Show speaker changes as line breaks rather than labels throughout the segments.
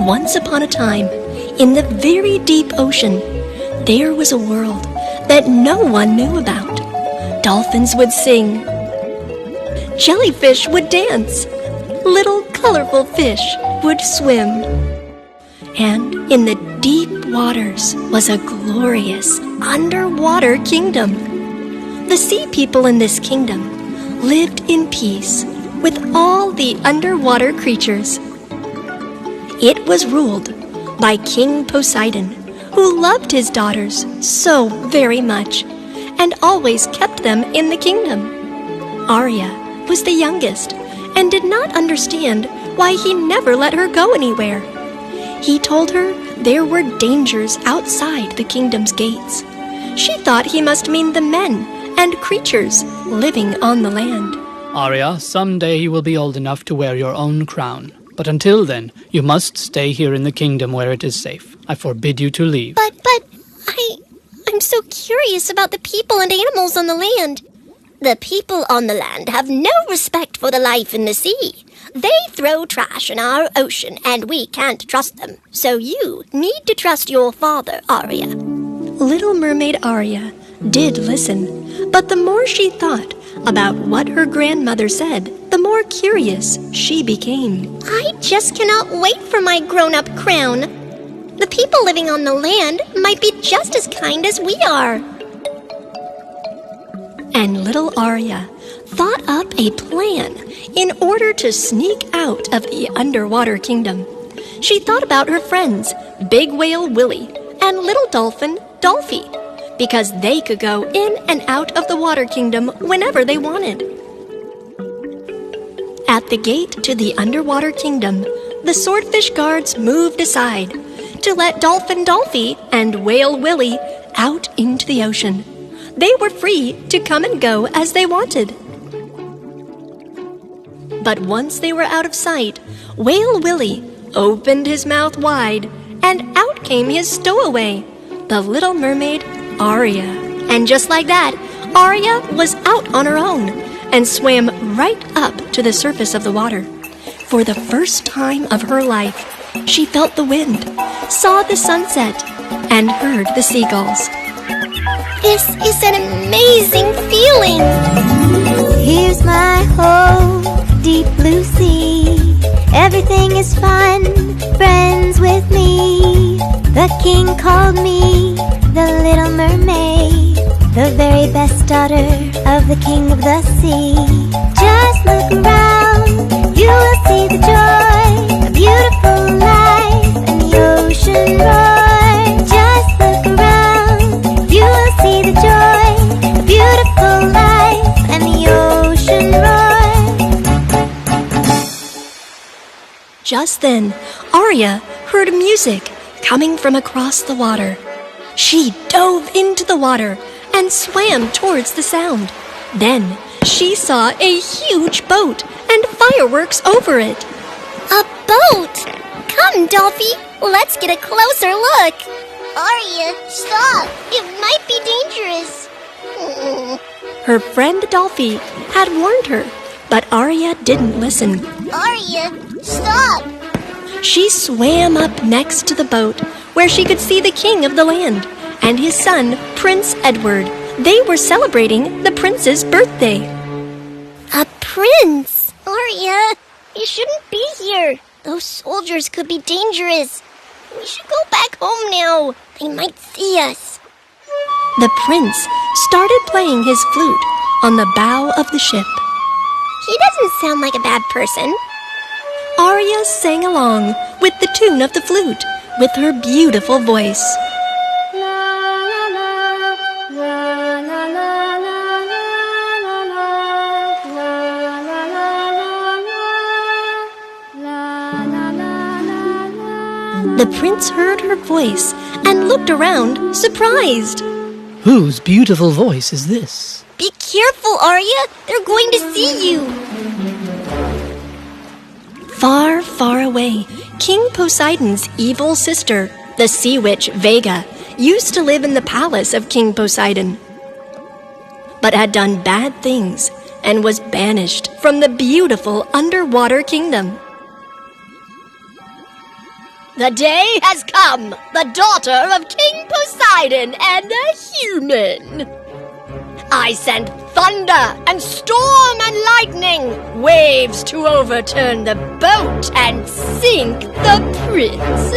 Once upon a time, in the very deep ocean, there was a world that no one knew about. Dolphins would sing. Jellyfish would dance. Little colorful fish would swim. And in the deep waters was a glorious underwater kingdom. The sea people in this kingdom lived in peace with all the underwater creatures. It was ruled by King Poseidon, who loved his daughters so very much and always kept them in the kingdom. Ariel was the youngest and did not understand why he never let her go anywhere. He told her there were dangers outside the kingdom's gates. She thought he must mean the men and creatures living on the land.
Ariel, someday you will be old enough to wear your own crown. But until then, you must stay here in the kingdom where it is safe. I forbid you to leave.
But I'm so curious about the people and animals on the land. The people on the land have no respect for the life in the sea. They throw trash in our ocean, and we can't trust them. So you need to trust your father, Ariel.
Little Mermaid Ariel did listen, but the more she thought about what her grandmother said, the more curious she became.
I just cannot wait for my grown-up crown. The people living on the land might be just as kind as we are.
And little Ariel thought up a plan in order to sneak out of the underwater kingdom. She thought about her friends, Big Whale Willie and Little Dolphin Dolphy, because they could go in and out of the water kingdom whenever they wanted. At the gate to the underwater kingdom, the swordfish guards moved aside to let Dolphin Dolphy and Whale Willie out into the ocean. They were free to come and go as they wanted. But once they were out of sight, Whale Willie opened his mouth wide, and out came his stowaway, the Little Mermaid Ariel. And just like that, Ariel was out on her own and swam right up to the surface of the water. For the first time of her life, she felt the wind, saw the sunset, and heard the seagulls.
This is an amazing feeling.
Here's my home, deep blue sea. Everything is fun, friends with me. The king called me the Little Mermaid, the very best daughter of the king of the sea. Just look around, you will see the joy, a beautiful life, and the ocean roar. Just look around, you will see the joy, a beautiful life, and the ocean roar.
Just then, Ariel heard music coming from across the water. She dove into the water and swam towards the sound. Then she saw a huge boat and fireworks over it.
A boat! Come, Dolphy, let's get a closer look. Ariel, stop! It might be dangerous.
Her friend Dolphy had warned her, but Ariel didn't listen.
Ariel, stop!
She swam up next to the boat, where she could see the king of the land and his son, Prince Edward. They were celebrating the prince's birthday.
A prince! Ariel, you shouldn't be here. Those soldiers could be dangerous. We should go back home now. They might see us.
The prince started playing his flute on the bow of the ship.
He doesn't sound like a bad person.
Ariel sang along with the tune of the flute with her beautiful voice. The prince heard her voice and looked around, surprised.
Whose beautiful voice is this?
Be careful, Ariel. They're going to see you.
Far, far away, King Poseidon's evil sister, the sea witch Vega, used to live in the palace of King Poseidon, but had done bad things and was banished from the beautiful underwater kingdom. The day has come, the daughter of King Poseidon and a human. I sent thunder and storm and lightning, waves to overturn the boat and sink the prince.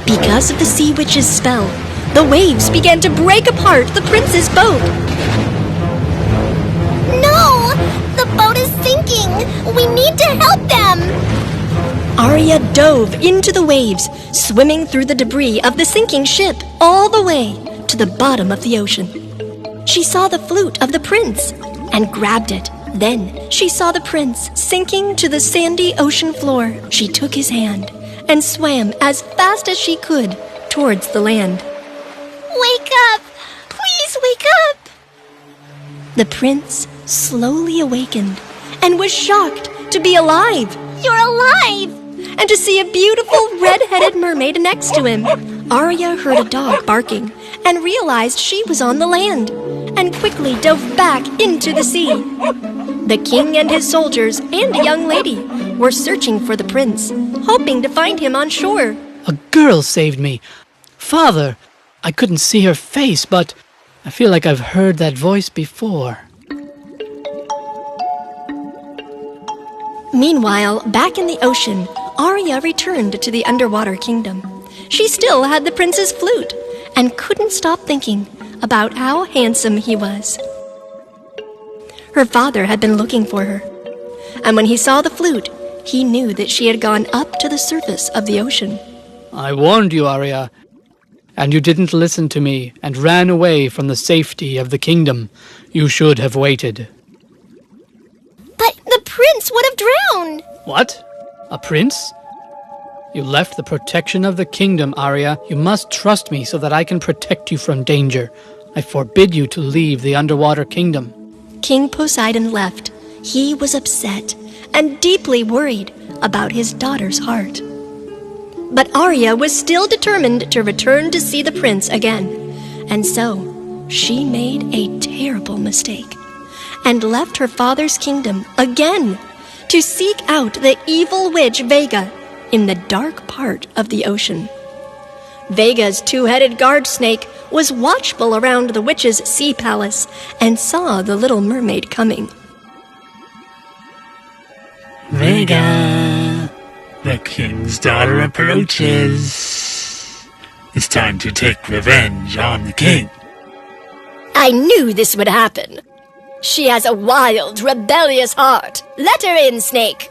Because of the sea witch's spell, the waves began to break apart the prince's boat.
No! The boat is sinking! We need to help them!
Arya dove into the waves, swimming through the debris of the sinking ship all the way to the bottom of the ocean. She saw the flute of the prince and grabbed it. Then she saw the prince sinking to the sandy ocean floor. She took his hand and swam as fast as she could towards the land.
Wake up! Please wake up!
The prince slowly awakened and was shocked to be alive.
You're alive!
And to see a beautiful red-headed mermaid next to him. Arya heard a dog barking and realized she was on the land and quickly dove back into the sea. The king and his soldiers and a young lady were searching for the prince, hoping to find him on shore.
A girl saved me. Father, I couldn't see her face, but I feel like I've heard that voice before.
Meanwhile, back in the ocean, Arya returned to the underwater kingdom. She still had the prince's flute and couldn't stop thinking about how handsome he was. Her father had been looking for her, and when he saw the flute, he knew that she had gone up to the surface of the ocean.
I warned you, Arya, and you didn't listen to me and ran away from the safety of the kingdom. You should have waited.
But the prince would have drowned!
What? A prince? You left the protection of the kingdom, Arya. You must trust me so that I can protect you from danger. I forbid you to leave the underwater kingdom.
King Poseidon left. He was upset and deeply worried about his daughter's heart. But Arya was still determined to return to see the prince again. And so, she made a terrible mistake and left her father's kingdom again to seek out the evil witch Vega in the dark part of the ocean. Vega's two-headed guard snake was watchful around the witch's sea palace and saw the Little Mermaid coming.
Vega, the king's daughter approaches. It's time to take revenge on the king.
I knew this would happen. She has a wild, rebellious heart. Let her in, Snake.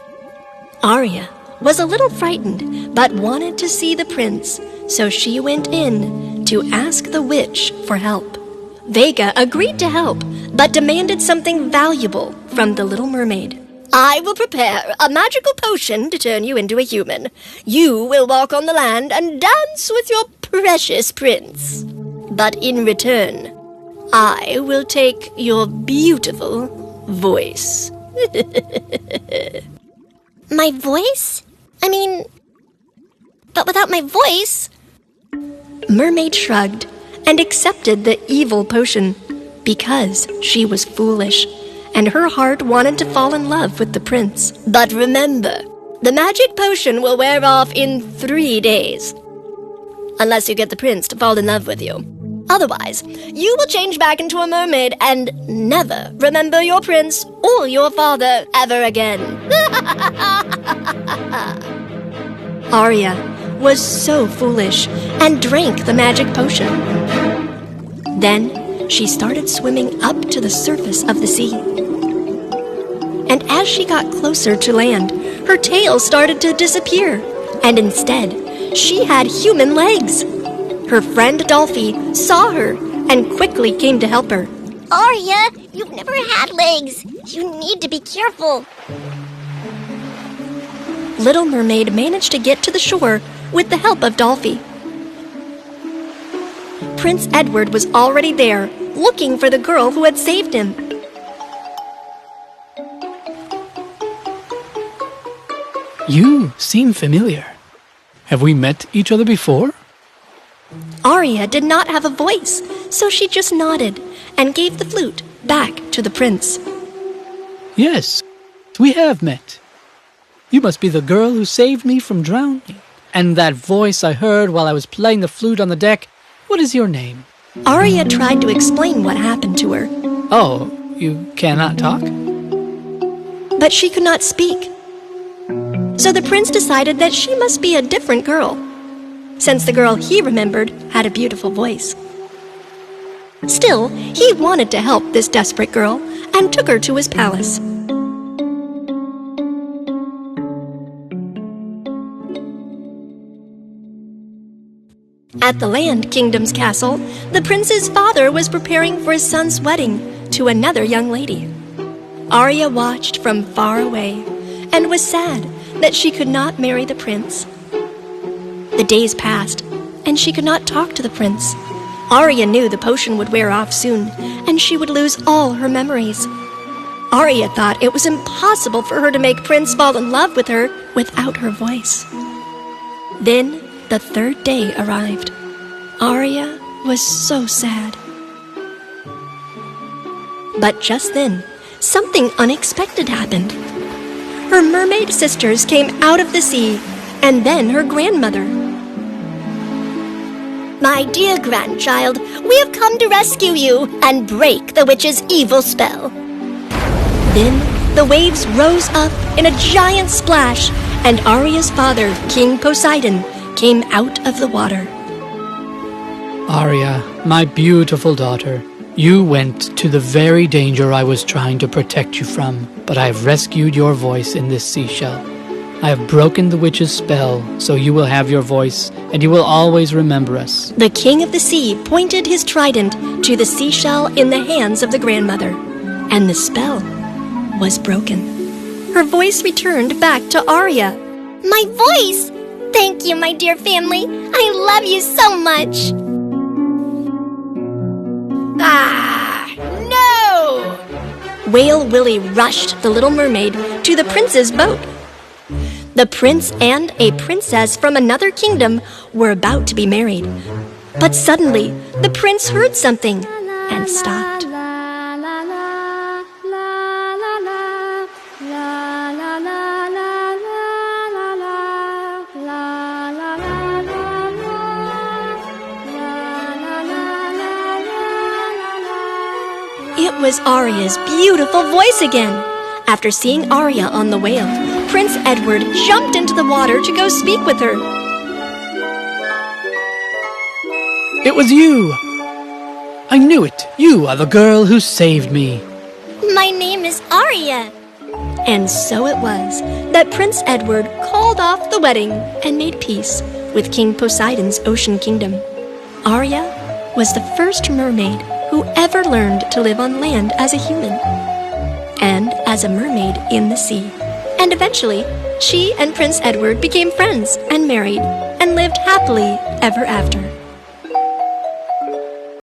Arya was a little frightened, but wanted to see the prince, so she went in to ask the witch for help. Vega agreed to help, but demanded something valuable from the Little Mermaid. I will prepare a magical potion to turn you into a human. You will walk on the land and dance with your precious prince. But in return, I will take your beautiful voice.
My voice? But without my voice?
Mermaid shrugged and accepted the evil potion because she was foolish and her heart wanted to fall in love with the prince. But remember, the magic potion will wear off in 3 days. Unless you get the prince to fall in love with you. Otherwise, you will change back into a mermaid and never remember your prince or your father ever again. Arya was so foolish and drank the magic potion. Then she started swimming up to the surface of the sea. And as she got closer to land, her tail started to disappear, and instead, she had human legs. Her friend Dolphy saw her and quickly came to help her.
Arya, you've never had legs. You need to be careful.
Little Mermaid managed to get to the shore with the help of Dolphy. Prince Edward was already there, looking for the girl who had saved him.
You seem familiar. Have we met each other before?
Arya did not have a voice, so she just nodded and gave the flute back to the prince.
Yes, We have met. You must be the girl who saved me from drowning. And that voice I heard while I was playing the flute on the deck, what is your name?
Arya tried to explain what happened to her,
Oh, you cannot talk?
but she could not speak. So the prince decided that she must be a different girl, since the girl he remembered had a beautiful voice. Still, he wanted to help this desperate girl and took her to his palace. At the Land Kingdom's castle, the prince's father was preparing for his son's wedding to another young lady. Arya watched from far away and was sad that she could not marry the prince. The days passed, and she could not talk to the prince. Arya knew the potion would wear off soon, and she would lose all her memories. Arya thought it was impossible for her to make Prince fall in love with her without her voice. Then the third day arrived. Arya was so sad. But just then, something unexpected happened. Her mermaid sisters came out of the sea, and then her grandmother.
My dear grandchild, we have come to rescue you and break the witch's evil spell.
Then the waves rose up in a giant splash, and Arya's father, King Poseidon, came out of the water.
Arya, my beautiful daughter, you went to the very danger I was trying to protect you from, but I have rescued your voice in this seashell. I have broken the witch's spell, so you will have your voice, and you will always remember us.
The king of the sea pointed his trident to the seashell in the hands of the grandmother, and the spell was broken. Her voice returned back to Arya.
My voice! Thank you, my dear family. I love you so much.
Ah, no! Whale Willie rushed the Little Mermaid to the prince's boat. The prince and a princess from another kingdom were about to be married. But suddenly, the prince heard something and stopped. It was Arya's beautiful voice again. After seeing Arya on the whale, Prince Edward jumped into the water to go speak with her.
It was you! I knew it! You are the girl who saved me.
My name is Arya.
And so it was that Prince Edward called off the wedding and made peace with King Poseidon's ocean kingdom. Arya was the first mermaid who ever learned to live on land as a human and as a mermaid in the sea. And eventually, she and Prince Edward became friends and married and lived happily ever after.